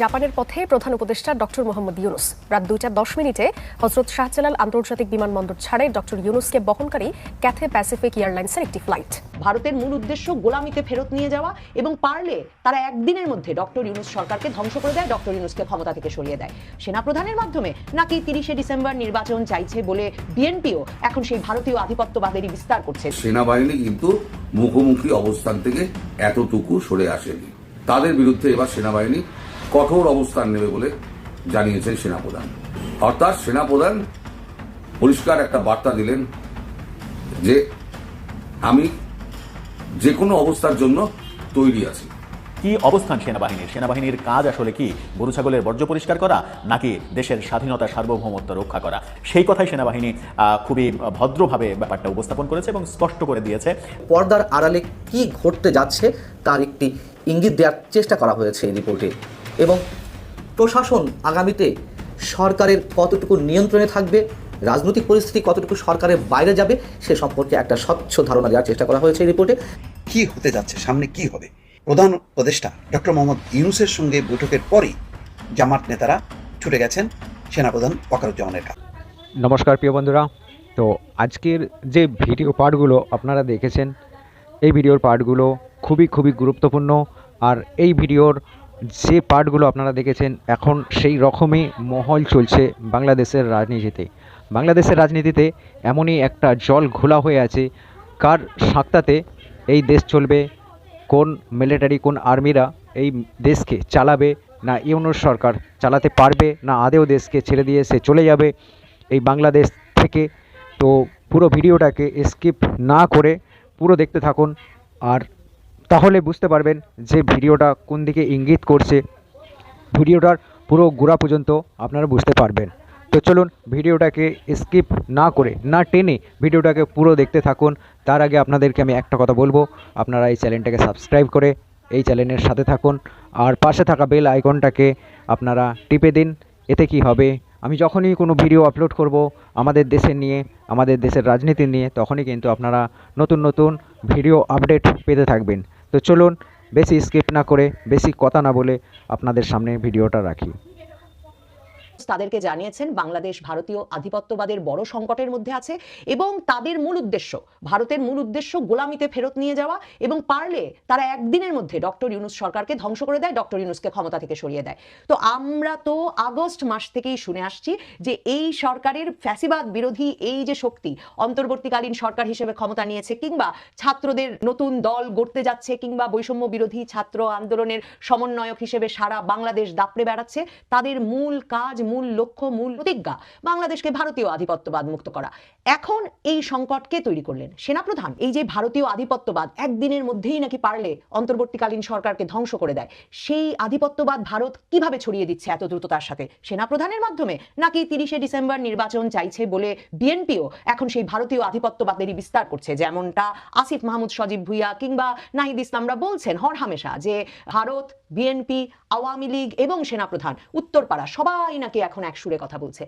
জাপানের পথে প্রধান উপদেষ্টা ডক্টর মোহাম্মদ ইউনুস রাত 2:10 হযরত শাহজালাল আন্তর্জাতিক বিমানবন্দর ছাড়ে ডক্টর ইউনুসকে বহনকারী ক্যাথে প্যাসিফিক এয়ারলাইন্সের একটি ফ্লাইট। ভারতের মূল উদ্দেশ্য গোলামিতে ফেরত নিয়ে যাওয়া এবং পারলে তারা একদিনের মধ্যে ডক্টর ইউনুস সরকারকে ধ্বংস করে দেয়, ডক্টর ইউনুসকে ক্ষমতা থেকে সরিয়ে দেয় সেনাপ্রধানের মাধ্যমে। নাকি 30শে ডিসেম্বর নির্বাচন চাইছে বলে বিএনপিও এখন সেই ভারতীয় আধিপত্যবাদেরই বিস্তার করছে। সেনাবাহিনী কিন্তু মুখোমুখি অবস্থান থেকে এতটুকু সরে আসেনি। তাদের বিরুদ্ধে এবার সেনাবাহিনী কঠোর অবস্থান নেবে বলে জানিয়েছেন সেনাপ্রধান। অর্থাৎ সেনাপ্রধান পরিষ্কার একটা বার্তা দিলেন যে আমি যে কোনো অবস্থার জন্য তৈরি আছি। কি অবস্থান সেনাবাহিনীর কাজ আসলে কি গরু ছাগলের বর্জ্য পরিষ্কার করা নাকি দেশের স্বাধীনতা সার্বভৌমত্ব রক্ষা করা? সেই কথাই সেনাবাহিনী খুবই ভদ্রভাবে ব্যাপারটা উপস্থাপন করেছে এবং স্পষ্ট করে দিয়েছে। পর্দার আড়ালে কি ঘটতে যাচ্ছে তার একটি ইঙ্গিত দেওয়ার চেষ্টা করা হয়েছে এই রিপোর্টে। এবং প্রশাসন আগামীতে সরকারের কতটুকু নিয়ন্ত্রণে থাকবে, রাজনৈতিক পরিস্থিতি কতটুকু সরকারের বাইরে যাবে সে সম্পর্কে একটা স্বচ্ছ ধারণা দেওয়ার চেষ্টা করা হয়েছে এই রিপোর্টে। কি হতে যাচ্ছে, সামনে কি হবে? প্রধান উপদেষ্টা ডক্টর মোহাম্মদ ইউনুসের সঙ্গে বৈঠকের পরই জামাত নেতারা ছুটে গেছেন সেনাপ্রধান ওয়াকারুজ্জামানের কাছে। নমস্কার প্রিয় বন্ধুরা, তো আজকের যে ভিডিও পার্টগুলো আপনারা দেখেছেন, এই ভিডিওর পার্টগুলো খুবই গুরুত্বপূর্ণ। আর এই ভিডিওর যে পার্টগুলো আপনারা দেখেছেন, এখন সেই রকমই মহল চলছে বাংলাদেশের রাজনীতিতে। বাংলাদেশের রাজনীতিতে এমনই একটা জল ঘোলা হয়ে আছে, কার সাক্তাতে এই দেশ চলবে, কোন মিলিটারি কোন আর্মিরা এই দেশকে চালাবে, না ইউনুস সরকার চালাতে পারবে, না আদেও দেশকে ছেড়ে দিয়ে সে চলে যাবে এই বাংলাদেশ থেকে। তো পুরো ভিডিওটাকে স্কিপ না করে পুরো দেখতে থাকুন, আর তাহলে বুঝতে পারবেন যে ভিডিওটা কোন দিকে ইঙ্গিত করছে। ভিডিওটার পুরো গোড়া পর্যন্ত আপনারা বুঝতে পারবেন। তো চলুন ভিডিওটাকে স্কিপ না করে, না টেনে ভিডিওটাকে পুরো দেখতে থাকুন। তার আগে আপনাদেরকে আমি একটা কথা বলবো, আপনারা এই চ্যানেলটাকে সাবস্ক্রাইব করে এই চ্যানেলের সাথে থাকুন, আর পাশে থাকা বেল আইকনটাকে আপনারা টিপে দিন। এতে কি হবে, আমি যখনই কোনো ভিডিও আপলোড করব আমাদের দেশের নিয়ে, আমাদের দেশের রাজনীতি নিয়ে, তখনই কিন্তু আপনারা নতুন ভিডিও আপডেট পেতে থাকবেন। তো চলুন বেশি স্কিপ না করে, বেশি কথা না বলে আপনাদের সামনে ভিডিওটা রাখি। তাদেরকে জানিয়েছেন বাংলাদেশ ভারতীয় আধিপত্যবাদের বড় সংকটের মধ্যে আছে এবং তাদের মূল উদ্দেশ্য, ভারতের মূল উদ্দেশ্য গোলামিতে ফেরত নিয়ে যাওয়া এবং পারলে তারা একদিনের মধ্যে ডক্টর ইউনুস সরকারকে ধ্বংস করে দেয়, ডক্টর ইউনুসকে ক্ষমতা থেকে সরিয়ে দেয়। তো আমরা তো আগস্ট মাস থেকেই শুনে আসছি যে এই সরকারের ফ্যাসিবাদ বিরোধী এই যে শক্তি অন্তর্বর্তীকালীন সরকার হিসেবে ক্ষমতা নিয়েছে, কিংবা ছাত্রদের নতুন দল গড়তে যাচ্ছে, কিংবা বৈষম্য বিরোধী ছাত্র আন্দোলনের সমন্বয়ক হিসেবে সারা বাংলাদেশ দাপড়ে বেড়াচ্ছে, তাদের মূল কাজ, মূল লক্ষ্য, মূল প্রতিজ্ঞা বাংলাদেশকে ভারতীয় আধিপত্যবাদ মুক্ত করা। এখন এই সংকটকে তৈরি করলেন সেনাপ্রধান। এই যে ভারতীয় আধিপত্যবাদ একদিনের মধ্যেই নাকি পারলে অন্তর্বর্তীকালীন সরকারকে ধ্বংস করে দেয়, সেই আধিপত্যবাদ ভারত কিভাবে ছড়িয়ে দিচ্ছে এত দ্রুততার সাথে? সেনাপ্রধানের মাধ্যমে। নাকি 30শে ডিসেম্বর নির্বাচন চাইছে বলে বিএনপিও এখন সেই ভারতীয় আধিপত্যবাদেরই বিস্তার করছে, যেমনটা আসিফ মাহমুদ সজীব ভুইয়া কিংবা নাহিদ ইসলামরা বলছেন হরহামেশা যে ভারত, বিএনপি, আওয়ামী লীগ এবং সেনাপ্রধান, উত্তরপাড়া সবাই নাকি এখন এক সুরে কথা বলছে।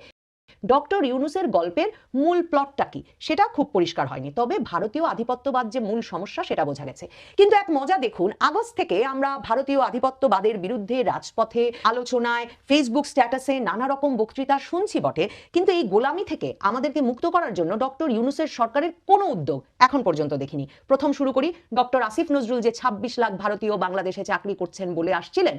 ডক্টর ইউনুসের গল্পের মূল প্লটটা কি সেটা খুব পরিষ্কার হয়নি, তবে ভারতীয় আধিপত্যবাদ যে মূল সমস্যা সেটা বোঝা গেছে। কিন্তু এক মজা দেখুন, আগস্ট থেকে আমরা ভারতীয় আধিপত্যবাদের বিরুদ্ধে রাজপথে, আলোচনায়, ফেসবুক স্ট্যাটাসে নানা রকম বক্তৃতা শুনছি বটে, কিন্তু এই গোলামি থেকে আমাদেরকে মুক্ত করার জন্য ডক্টর ইউনুসের সরকারের কোনো উদ্যোগ এখন পর্যন্ত দেখিনি। প্রথম শুরু করি, ডক্টর আসিফ নজরুল যে 26 লাখ ভারতীয় বাংলাদেশে চাকরি করছেন বলে আসছিলেন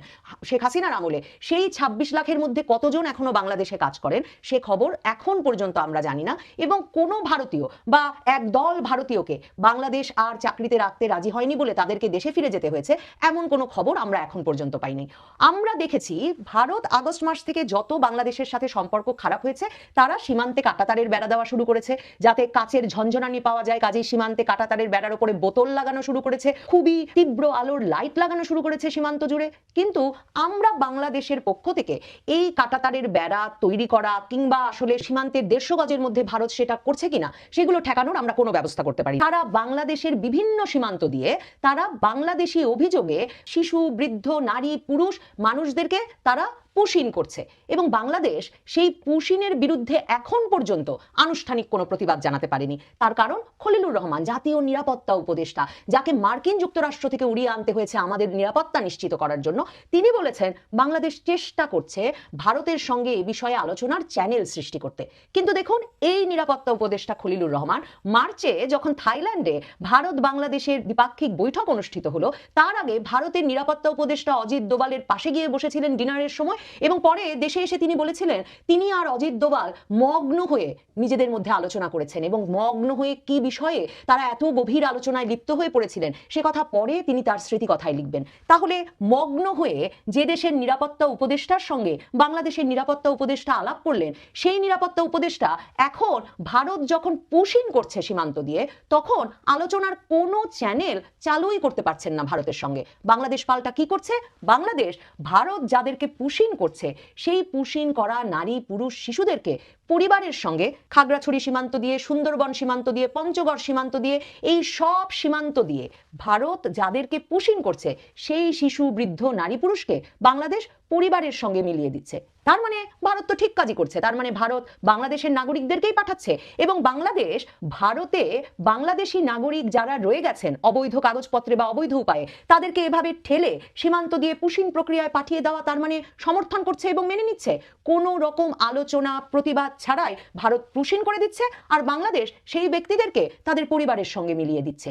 শেখ হাসিনার আমলে, সেই 26 লাখের মধ্যে কতজন এখনো বাংলাদেশে কাজ করেন সে খবর এখন পর্যন্ত আমরা জানি না, এবং কোনো ভারতীয় বা একদল ভারতীয়কে বাংলাদেশ আর চাকরিতে রাখতে রাজি হয়নি বলে তাদেরকে দেশে ফিরে যেতে হয়েছে এমন কোনো খবর আমরা এখন পর্যন্ত পাইনি। আমরা দেখেছি ভারত আগস্ট মাস থেকে যত বাংলাদেশের সাথে সম্পর্ক খারাপ হয়েছে, তারা সীমান্তে কাঁটাতারের বেড়া দেওয়া শুরু করেছে যাতে কাচের ঝনঝনানি পাওয়া যায়, কাজেই সীমান্তে কাঁটাতারের বেড়ার উপরে বোতল লাগানো শুরু করেছে, খুবই তীব্র আলোর লাইট লাগানো শুরু করেছে সীমান্ত জুড়ে। কিন্তু আমরা বাংলাদেশের পক্ষ থেকে এই কাঁটাতারের বেড়া তৈরি করা কিংবা আসলে সীমান্তের 150 গজের মধ্যে ভারত সেটা করছে কিনা সেগুলো ঠেকানোর আমরা কোনো ব্যবস্থা করতে পারি। তারা বাংলাদেশের বিভিন্ন সীমান্ত দিয়ে তারা বাংলাদেশি অভিযোগে শিশু, বৃদ্ধ, নারী, পুরুষ মানুষদেরকে তারা পুশিন করছে এবং বাংলাদেশ সেই পুশিনের বিরুদ্ধে এখন পর্যন্ত আনুষ্ঠানিক কোনো প্রতিবাদ জানাতে পারেনি। তার কারণ খলিলুর রহমান, জাতীয় নিরাপত্তা উপদেষ্টা, যাকে মার্কিন যুক্তরাষ্ট্র থেকে উড়িয়ে আনতে হয়েছে আমাদের নিরাপত্তা নিশ্চিত করার জন্য, তিনি বলেছেন বাংলাদেশ চেষ্টা করছে ভারতের সঙ্গে এ বিষয়ে আলোচনার চ্যানেল সৃষ্টি করতে। কিন্তু দেখুন, এই নিরাপত্তা উপদেষ্টা খলিলুর রহমান মার্চে যখন থাইল্যান্ডে ভারত বাংলাদেশের দ্বিপাক্ষিক বৈঠক অনুষ্ঠিত হলো, তার আগে ভারতের নিরাপত্তা উপদেষ্টা অজিত দোভালের পাশে গিয়ে বসেছিলেন ডিনারের সময়, এবং পরে দেশে এসে তিনি বলেছিলেন তিনি আর অজিত দোভাল মগ্ন হয়ে নিজেদের মধ্যে আলোচনা করেছেন এবং মগ্ন হয়ে কি বিষয়ে তারা এত গভীর আলোচনায় লিপ্ত হয়ে পড়েছিলেন সে কথা পরে তিনি তার স্মৃতি কথায় লিখবেন। তাহলে মগ্ন হয়ে যে দেশের নিরাপত্তা উপদেষ্টার সঙ্গে বাংলাদেশের নিরাপত্তা উপদেষ্টা আলাপ করলেন, সেই নিরাপত্তা উপদেষ্টা এখন ভারত যখন পুশিন করছে সীমান্ত দিয়ে, তখন আলোচনার কোনো চ্যানেল চালুই করতে পারছেন না ভারতের সঙ্গে। বাংলাদেশ পাল্টা কি করছে? বাংলাদেশ ভারত যাদেরকে পুশিন করছে সেই পুশিন করা নারী, পুরুষ, শিশুদেরকে পরিবারের সঙ্গে খাগড়াছড়ি সীমান্ত দিয়ে, সুন্দরবন সীমান্ত দিয়ে, পঞ্চগড় সীমান্ত দিয়ে, এই সব সীমান্ত দিয়ে ভারত যাদেরকে পুশিন করছে সেই শিশু, বৃদ্ধ, নারী, পুরুষকে বাংলাদেশ পরিবারের সঙ্গে মিলিয়ে দিচ্ছে। তার মানে ভারত তো ঠিক কাজই করছে। তার মানে ভারত বাংলাদেশের নাগরিকদেরকেই পাঠাচ্ছে এবং বাংলাদেশ ভারতে বাংলাদেশি নাগরিক যারা রয়ে গেছেন অবৈধ কাগজপত্রে বা অবৈধ উপায়ে, তাদেরকে এভাবে ঠেলে সীমান্ত দিয়ে পুশিন প্রক্রিয়ায় পাঠিয়ে দেওয়া তার মানে সমর্থন করছে এবং মেনে নিচ্ছে। কোনো রকম আলোচনা, প্রতিবাদ ছাড়াই ভারত পুশিন করে দিচ্ছে আর বাংলাদেশ সেই ব্যক্তিদেরকে তাদের পরিবারের সঙ্গে মিলিয়ে দিচ্ছে।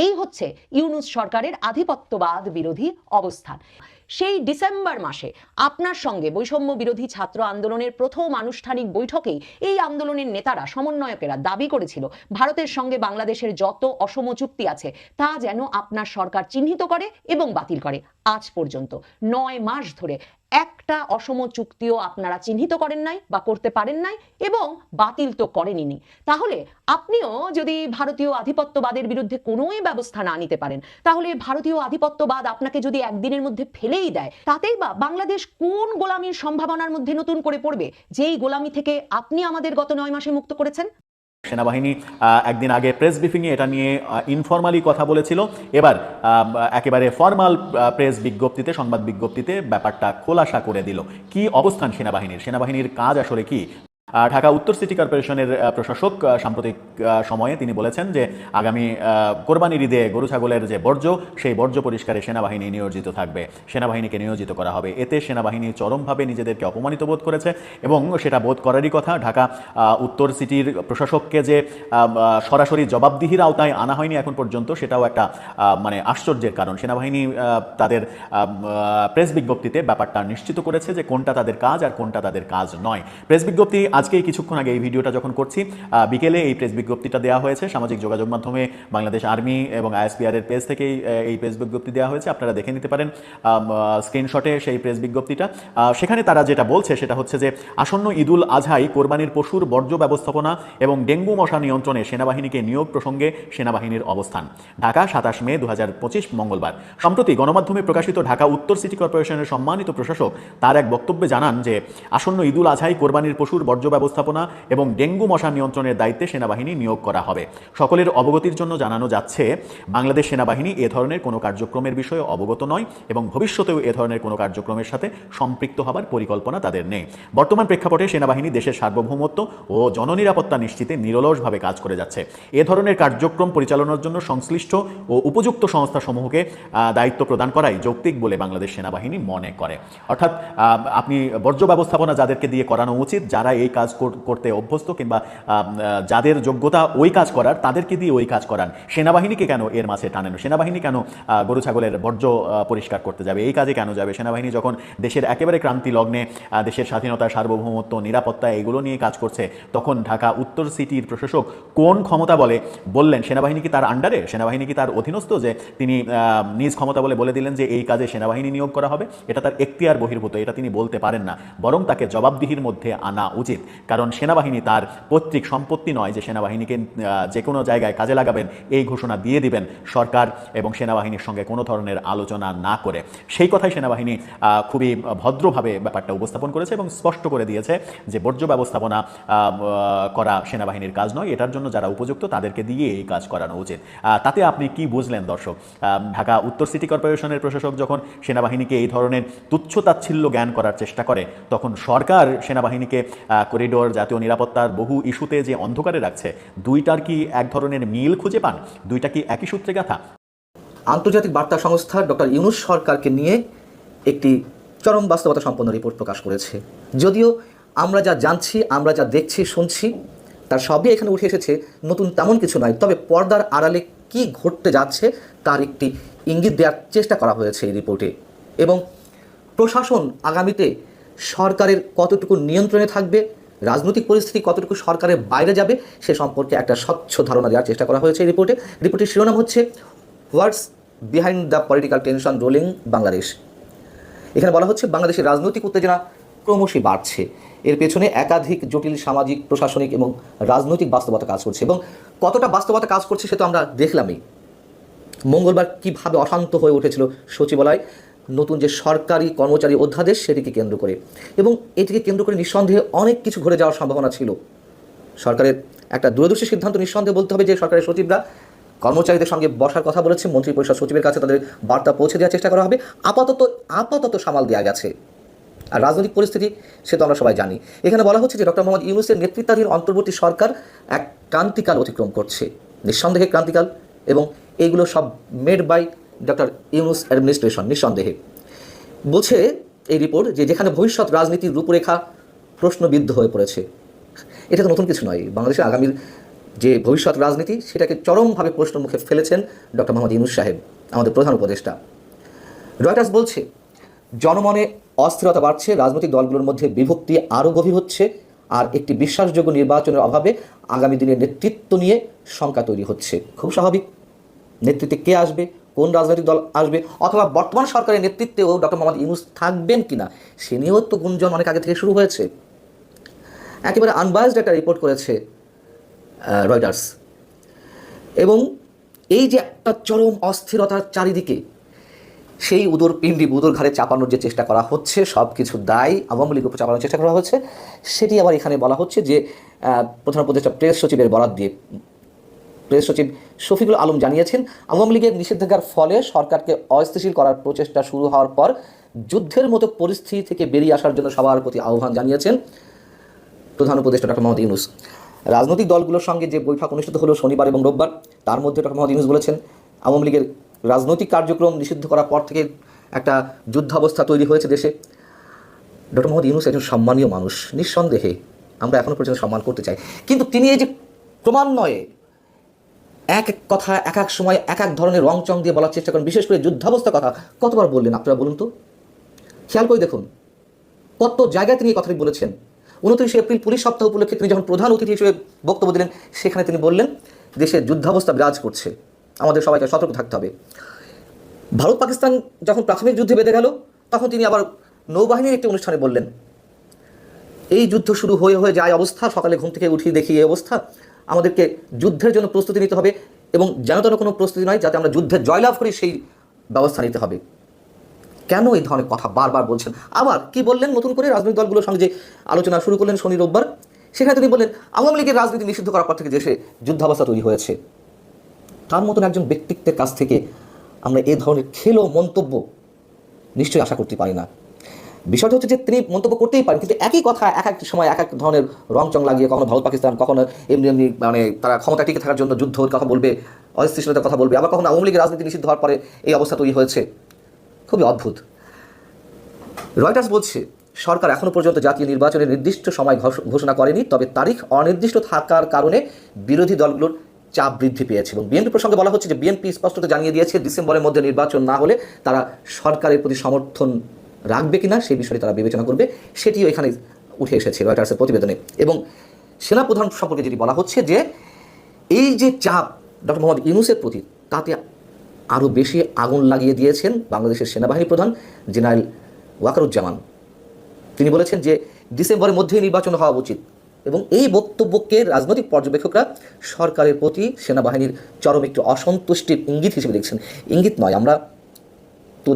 এই হচ্ছে ইউনূস সরকারের আধিপত্যবাদ বিরোধী অবস্থান। সেই ডিসেম্বর মাসে আপনার সঙ্গে বৈষম্য বিরোধী ছাত্র আন্দোলনের প্রথম আনুষ্ঠানিক বৈঠকেই এই আন্দোলনের নেতারা, সমন্বয়কেরা দাবি করেছিল ভারতের সঙ্গে বাংলাদেশের যত অসম চুক্তি আছে তা যেন আপনার সরকার চিহ্নিত করে এবং বাতিল করে। আজ পর্যন্ত 9 মাস ধরে একটা অসম চুক্তিও আপনারা চিহ্নিত করেন নাই বা করতে পারেন নাই এবং বাতিল তো করেনই। তাহলে আপনিও যদি ভারতীয় আধিপত্যবাদের বিরুদ্ধে কোনোই ব্যবস্থা না নিতে পারেন, তাহলে ভারতীয় আধিপত্যবাদ আপনাকে যদি একদিনের মধ্যে ফেলেই দেয়, তাতেই বা বাংলাদেশ কোন গোলামির সম্ভাবনার মধ্যে নতুন করে পড়বে, যেই গোলামি থেকে আপনি আমাদের গত 9 মাসে মুক্ত করেছেন? সেনাবাহিনী একদিন আগে প্রেস ব্রিফিংয়ে এটা নিয়ে ইনফরমালি কথা বলেছিল। এবার একেবারে ফর্মাল প্রেস বিজ্ঞপ্তিতে, সংবাদ বিজ্ঞপ্তিতে ব্যাপারটা খোলাসা করে দিল। কি অবস্থান সেনাবাহিনীর কাজ আসলে কি? ঢাকা উত্তর সিটি কর্পোরেশনের প্রশাসক সাম্প্রতিক সময়ে তিনি বলেছেন যে আগামী কোরবানির ঈদে গরু ছাগলের যে বর্জ্য, সেই বর্জ্য পরিষ্কারে সেনাবাহিনী নিয়োজিত থাকবে, সেনাবাহিনীকে নিয়োজিত করা হবে। এতে সেনাবাহিনী চরমভাবে নিজেদেরকে অপমানিত বোধ করেছে এবং সেটা বোধ করারই কথা। ঢাকা উত্তর সিটির প্রশাসককে যে সরাসরি জবাবদিহির আওতায় আনা হয়নি এখন পর্যন্ত, সেটাও একটা মানে আশ্চর্যের কারণ। সেনাবাহিনী তাদের প্রেস বিজ্ঞপ্তিতে ব্যাপারটা নিশ্চিত করেছে যে কোনটা তাদের কাজ আর কোনটা তাদের কাজ নয়। প্রেস বিজ্ঞপ্তি আজকেই কিছুক্ষণ আগে এই ভিডিওটা যখন করছি, বিকেলে এই প্রেস বিজ্ঞপ্তিটা দেওয়া হয়েছে। সামাজিক যোগাযোগ মাধ্যমে বাংলাদেশ আর্মি এবং আইএসপিআর এর পেজ থেকেই এই প্রেস বিজ্ঞপ্তি দেওয়া হয়েছে, আপনারা দেখে নিতে পারেন স্ক্রিনশটে সেই প্রেস বিজ্ঞপ্তিটা। সেখানে তারা যেটা বলছে সেটা হচ্ছে যে আসন্ন ঈদুল আজহায় কোরবানির পশুর বর্জ্য ব্যবস্থাপনা এবং ডেঙ্গু মশা নিয়ন্ত্রণে সেনাবাহিনীকে নিয়োগ প্রসঙ্গে সেনাবাহিনীর অবস্থান। ঢাকা 27 মে 2025 মঙ্গলবার। সম্প্রতি গণমাধ্যমে প্রকাশিত ঢাকা উত্তর সিটি কর্পোরেশনের সম্মানিত প্রশাসক তার এক বক্তব্যে জানান যে আসন্ন ঈদুল আজহায় কোরবানির পশুর বর্জ্য ব্যবস্থাপনা এবং ডেঙ্গু মশা নিয়ন্ত্রণের দায়িত্বে সেনাবাহিনী নিয়োগ করা হবে। সকলের অবগতির জন্য জানানো যাচ্ছে, বাংলাদেশ সেনাবাহিনী এ ধরনের কোনো কার্যক্রমের বিষয়ে অবগত নয় এবং ভবিষ্যতেও এ ধরনের কোনো কার্যক্রমের সাথে সম্পৃক্ত হবার পরিকল্পনা তাদের নেই। বর্তমান প্রেক্ষাপটে সেনাবাহিনী দেশের সার্বভৌমত্ব ও জননিরাপত্তা নিশ্চিতে নিরলসভাবে কাজ করে যাচ্ছে। এ ধরনের কার্যক্রম পরিচালনার জন্য সংশ্লিষ্ট ও উপযুক্ত সংস্থাসমূহকে দায়িত্ব প্রদান করাই যৌক্তিক বলে বাংলাদেশ সেনাবাহিনী মনে করে। অর্থাৎ আপনি বর্জ্য ব্যবস্থাপনা যাদেরকে দিয়ে করানো উচিত, যারা এই কাজ করতে অভ্যস্ত কিংবা যাদের যোগ্যতা ওই কাজ করার, তাদেরকে দিয়ে ওই কাজ করান। সেনাবাহিনীকে কেন এর মাঝে টানেন? সেনাবাহিনী কেন গরু ছাগলের বর্জ্য পরিষ্কার করতে যাবে? এই কাজে কেন যাবে? সেনাবাহিনী যখন দেশের একেবারে ক্রান্তি লগ্নে দেশের স্বাধীনতা, সার্বভৌমত্ব, নিরাপত্তা এগুলো নিয়ে কাজ করছে, তখন ঢাকা উত্তর সিটির প্রশাসক কোন ক্ষমতা বলে বললেন? সেনাবাহিনী কি তার আন্ডারে? সেনাবাহিনী কি তার অধীনস্থ যে তিনি নিজ ক্ষমতা বলে দিলেন যে এই কাজে সেনাবাহিনী নিয়োগ করা হবে? এটা তার এখতিয়ার বহির্ভূত, এটা তিনি বলতে পারেন না, বরং তাকে জবাবদিহির মধ্যে আনা উচিত। কারণ সেনাবাহিনী তার পৈতৃক সম্পত্তি নয় যে সেনাবাহিনীকে যে কোনো জায়গায় কাজে লাগাবেন এই ঘোষণা দিয়ে দিবেন সরকার এবং সেনাবাহিনীর সঙ্গে কোনো ধরনের আলোচনা না করে। সেই কথাই সেনাবাহিনী খুবই ভদ্রভাবে ব্যাপারটা উপস্থাপন করেছে এবং স্পষ্ট করে দিয়েছে যে বর্জ্য ব্যবস্থাপনা করা সেনাবাহিনীর কাজ নয়, এটার জন্য যারা উপযুক্ত তাদেরকে দিয়ে এই কাজ করানো উচিত। তাতে আপনি কি বুঝলেন দর্শক? ঢাকা উত্তর সিটি কর্পোরেশনের প্রশাসক যখন সেনাবাহিনীকে এই ধরনের তুচ্ছ-তাচ্ছিল্য জ্ঞান করার চেষ্টা করে, তখন সরকার সেনাবাহিনীকে করিডোর, জাতীয় নিরাপত্তার বহু ইস্যুতে যে অন্ধকারে রাখছে, দুইটার কি এক ধরনের মিল খুঁজে পান? দুইটা কি একই সূত্রে গাথা? আন্তর্জাতিক বার্তা সংস্থা ডক্টর ইউনূস সরকারকে নিয়ে একটি চরম বাস্তবতা সম্পন্ন রিপোর্ট প্রকাশ করেছে। যদিও আমরা যা জানছি, আমরা যা দেখছি, শুনছি, তার সবই এখানে উঠে এসেছে, নতুন তেমন কিছু নয়। তবে পর্দার আড়ালে কি ঘটতে যাচ্ছে তার একটি ইঙ্গিত দেওয়ার চেষ্টা করা হয়েছে এই রিপোর্টে। এবং প্রশাসন আগামীতে সরকারের কতটুকু নিয়ন্ত্রণে থাকবে, রাজনৈতিক পরিস্থিতি কতটুকু সরকারের বাইরে যাবে, সে সম্পর্কে একটা স্বচ্ছ ধারণা দেওয়ার চেষ্টা করা হয়েছে এই রিপোর্টে। রিপোর্টের শিরোনাম হচ্ছে what's behind the political tension rolling Bangladesh. এখানে বলা হচ্ছে বাংলাদেশের রাজনৈতিক উত্তেজনা ক্রমশই বাড়ছে, এর পেছনে একাধিক জটিল সামাজিক, প্রশাসনিক এবং রাজনৈতিক বাস্তবতা কাজ করছে। এবং কতটা বাস্তবতা কাজ করছে সে তো আমরা দেখলামই। মঙ্গলবার কীভাবে অশান্ত হয়ে উঠেছিল সচিবালয়, নতুন যে সরকারি কর্মচারী অধ্যাদেশ সেটিকে কেন্দ্র করে। এবং এটিকে কেন্দ্র করে নিঃসন্দেহে অনেক কিছু ঘটে যাওয়ার সম্ভাবনা ছিল। সরকারের একটা দূরদর্শী সিদ্ধান্ত, নিঃসন্দেহে বলতে হবে যে সরকারের সচিবরা কর্মচারীদের সঙ্গে বসার কথা বলেছে, মন্ত্রী পরিষদ সচিবের কাছে তাদের বার্তা পৌঁছে দেওয়ার চেষ্টা করা হবে। আপাতত সামাল দেওয়া গেছে। আর রাজনৈতিক পরিস্থিতি সে তো আমরা সবাই জানি। এখানে বলা হচ্ছে যে ডক্টর মোহাম্মদ ইউনূসের নেতৃত্বাধীন অন্তর্বর্তী সরকার এক ক্রান্তিকাল অতিক্রম করছে, নিঃসন্দেহে ক্রান্তিকাল, এবং এইগুলো সব made by doctor Yunus administration. নিঃসন্দেহে বলছে এই রিপোর্ট যে যেখানে ভবিষ্যৎ রাজনীতির রূপরেখা প্রশ্নবিদ্ধ হয়ে পড়েছে। এটা তো নতুন কিছু নয়। বাংলাদেশের আগামীর যে ভবিষ্যৎ রাজনীতি সেটাকে চরমভাবে প্রশ্ন মুখে ফেলেছেন ডক্টর মোহাম্মদ ইউনূস সাহেব, আমাদের প্রধান উপদেষ্টা। রয়টার্স বলছে জনমনে অস্থিরতা বাড়ছে, রাজনৈতিক দলগুলোর মধ্যে বিভক্তি আরও গভীর হচ্ছে, আর একটি বিশ্বাসযোগ্য নির্বাচনের অভাবে আগামী দিনের নেতৃত্ব নিয়ে শঙ্কা তৈরি হচ্ছে। খুব স্বাভাবিক। নেতৃত্বে কে আসবে, কোন রাজনৈতিক দল আসবে, অথবা বর্তমান সরকারের নেতৃত্বেও ডক্টর মোহাম্মদ ইউনূস থাকবেন কিনা সে নিয়েও তো গুঞ্জন অনেক আগে থেকে শুরু হয়েছে। একেবারে আনবায়াসড একটা রিপোর্ট করেছে রয়টার্স। এবং এই যে একটা চরম অস্থিরতার চারিদিকে, সেই পিণ্ডি বুদর ঘাড়ে চাপানোর যে চেষ্টা করা হচ্ছে, সব কিছু দায় আওয়ামী লীগের উপর চাপানোর চেষ্টা করা হচ্ছে, সেটি আবার এখানে বলা হচ্ছে যে প্রধান উপদেষ্টা প্রেস সচিবের বরাত দিয়ে প্রেস সচিব শফিকুল আলম জানিয়েছেন, আওয়ামী লীগের নিষেধাজ্ঞার ফলে সরকারকে অস্থিতিশীল করার প্রচেষ্টা শুরু হওয়ার পর যুদ্ধের মতো পরিস্থিতি থেকে বেরিয়ে আসার জন্য সবার প্রতি আহ্বান জানিয়েছেন প্রধান উপদেষ্টা ডক্টর মোহাম্মদ ইউনূস। রাজনৈতিক দলগুলোর সঙ্গে যে বৈঠক অনুষ্ঠিত হলো শনিবার এবং রোববার, তার মধ্যে ডক্টর মোহাম্মদ ইউনূস বলেছেন আওয়ামী লীগের রাজনৈতিক কার্যক্রম নিষিদ্ধ করার পর থেকে একটা যুদ্ধাবস্থা তৈরি হয়েছে দেশে। ডক্টর মোহাম্মদ ইউনূস একজন সম্মানীয় মানুষ, নিঃসন্দেহে আমরা এখনও পর্যন্ত সম্মান করতে চাই। কিন্তু তিনি এই যে ক্রমান্বয়ে এক এক কথা এক এক সময় এক এক ধরনের রংচং দিয়ে বলার চেষ্টা করেন, বিশেষ করে যুদ্ধাবস্থা কথা কতবার বললেন আপনারা বলুন তো? খেয়াল করে দেখুন কত জায়গায় তিনি এই কথাটি বলেছেন। 29 এপ্রিল পুলিশ সপ্তাহ উপলক্ষে তিনি যখন প্রধান অতিথি হিসেবে বক্তব্য দিলেন, সেখানে তিনি বললেন দেশে যুদ্ধাবস্থা বিরাজ করছে, আমাদের সবাইকে সতর্ক থাকতে হবে। ভারত পাকিস্তান যখন প্রাথমিক যুদ্ধে বেঁধে গেল, তখন তিনি আবার নৌবাহিনীর একটি অনুষ্ঠানে বললেন এই যুদ্ধ শুরু হয়ে যায় অবস্থা, সকালে ঘুম থেকে উঠিয়ে দেখি এই অবস্থা, আমাদেরকে যুদ্ধের জন্য প্রস্তুতি নিতে হবে, এবং যেন তেন কোনো প্রস্তুতি নয়, যাতে আমরা যুদ্ধে জয়লাভ করি সেই ব্যবস্থা নিতে হবে। কেন এই ধরনের কথা বারবার বলছেন? আবার কি বললেন নতুন করে রাজনৈতিক দলগুলোর সঙ্গে যে আলোচনা শুরু করলেন শনি রোববার, সেখানে তিনি বললেন আওয়ামী লীগের রাজনীতি নিষিদ্ধ করার পর থেকে দেশে যুদ্ধাবস্থা তৈরি হয়েছে। তার মতন একজন ব্যক্তিত্বের কাছ থেকে আমরা এ ধরনের খেলো মন্তব্য নিশ্চয়ই আশা করতে পারি না। বিষয়টা হচ্ছে যে তিনি মন্তব্য করতেই পারেন, কিন্তু একই কথা এক এক সময় এক এক ধরনের রংচং লাগিয়ে, কখনো ভারত পাকিস্তান, কখনো এমনি মানে তারা ক্ষমতা টিকে থাকার জন্য যুদ্ধের কথা বলবে, অস্থিতিশীলতার কথা বলবে, আবার কখনো আওয়ামী লীগের রাজনীতি নিষিদ্ধ হওয়ার পরে এই অবস্থা তৈরি হয়েছে। খুবই অদ্ভুত। রয়টার্স বলছে সরকার এখনও পর্যন্ত জাতীয় নির্বাচনের নির্দিষ্ট সময় ঘোষণা করেনি, তবে তারিখ অনির্দিষ্ট থাকার কারণে বিরোধী দলগুলোর চাপ বৃদ্ধি পেয়েছে। এবং বিএনপি প্রসঙ্গে বলা হচ্ছে যে বিএনপি স্পষ্টত জানিয়ে দিয়েছে ডিসেম্বরের মধ্যে নির্বাচন না হলে তারা সরকারের প্রতি সমর্থন রাখবে কিনা সেই বিষয়ে তারা বিবেচনা করবে, সেটিও এখানে উঠে এসেছে রয়টার্সের প্রতিবেদনে। এবং সেনাপ্রধান সম্পর্কে যেটি বলা হচ্ছে যে এই যে চাপ ডক্টর মোহাম্মদ ইউনূসের প্রতি, তাতে আরও বেশি আগুন লাগিয়ে দিয়েছেন বাংলাদেশের সেনাবাহিনী প্রধান জেনারেল ওয়াকারুজ্জামান। তিনি বলেছেন যে ডিসেম্বরের মধ্যেই নির্বাচন হওয়া উচিত, এবং এই বক্তব্যকে রাজনৈতিক পর্যবেক্ষকরা সরকারের প্রতি সেনাবাহিনীর চরম একটি অসন্তুষ্টির ইঙ্গিত হিসেবে দেখছেন। ইঙ্গিত নয়, আমরা তো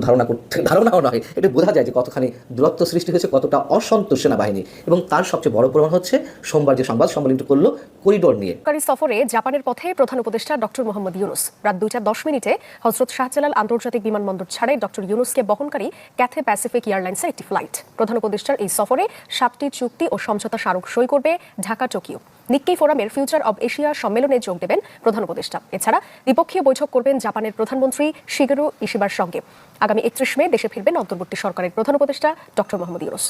ধারণাও নয়, এটা বোঝা যায় যে কতখানি দূরত্ব সৃষ্টি হয়েছে, কতটা অসন্তোষ সেনাবাহিনী। এবং তার সবচেয়ে বড় প্রমাণ হচ্ছে সোমবার যে সংবাদ সম্মেলন করলো করিডোর নিয়ে। সরকারি সফরে জাপানের পথে প্রধান উপদেষ্টা ডক্টর মোহাম্মদ ইউনুস রাত 2:10 হযরত শাহজালাল আন্তর্জাতিক বিমানবন্দর ছাড়ে ডক্টর ইউনুসকে বহনকারী ক্যাথে প্যাসিফিক এয়ারলাইন্সের একটি ফ্লাইট। প্রধান উপদেষ্টার এই সফরে 7টি চুক্তি ও সমঝোতা স্মারক সই করবে ঢাকা টোকিও। নিক্কেই ফোরামের ফিউচার অব এশিয়া সম্মেলনে যোগ দেবেন প্রধান উপদেষ্টা। এছাড়া দ্বিপক্ষীয় বৈঠক করবেন জাপানের প্রধানমন্ত্রী শিগেরু ইশিবার সঙ্গে। আগামী 31 মে দেশে ফিরবেন অন্তর্বর্তী সরকারের প্রধান উপদেষ্টা ডক্টর মোহাম্মদ ইউনুস।